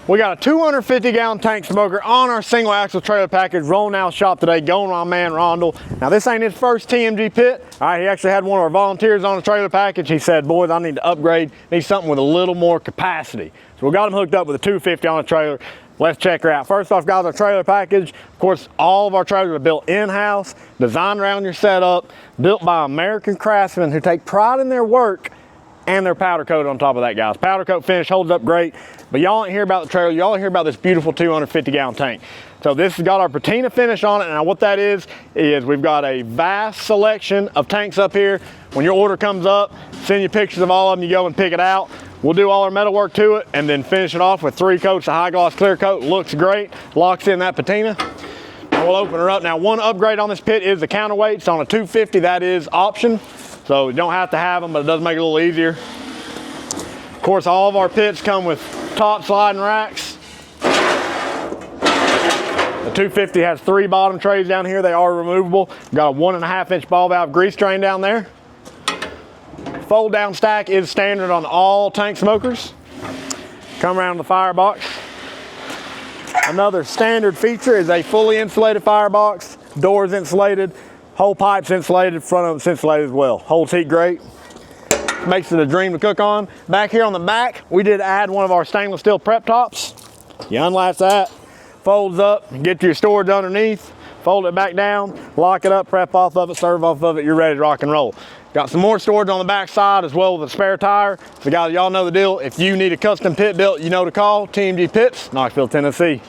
We got a 250-gallon tank smoker on our single axle trailer package rolling out shop today, going to my man Rondell. Now this ain't his first TMG pit. All right, he actually had one of our volunteers on the trailer package. He said, boys, I need to upgrade, need something with a little more capacity. So we got him hooked up with a 250 on the trailer. Let's check her out. First off, guys, our trailer package. Of course, all of our trailers are built in-house, designed around your setup, built by American craftsmen who take pride in their work and their powder coat on top of that, guys. Powder coat finish holds up great, but y'all ain't hear about the trailer. Y'all hear about this beautiful 250-gallon tank. So this has got our patina finish on it. Now what that is we've got a vast selection of tanks up here. When your order comes up, send you pictures of all of them, you go and pick it out. We'll do all our metal work to it and then finish it off with 3 coats of high gloss clear coat. Looks great, locks in that patina. And we'll open her up. Now one upgrade on this pit is the counterweights. On a 250, that is option. So you don't have to have them, but it does make it a little easier. Of course, all of our pits come with top sliding racks. The 250 has 3 bottom trays down here. They are removable. Got a 1.5-inch ball valve grease train down there. Fold down stack is standard on all tank smokers. Come around the firebox. Another standard feature is a fully insulated firebox. Doors insulated. Whole pipe's insulated, front of it's insulated as well. Holds heat great. Makes it a dream to cook on. Back here on the back, we did add one of our stainless steel prep tops. You unlatch that, folds up, get your storage underneath, fold it back down, lock it up, prep off of it, serve off of it, you're ready to rock and roll. Got some more storage on the back side as well with a spare tire. So guys, y'all know the deal. If you need a custom pit built, you know to call TMG Pits, Knoxville, Tennessee.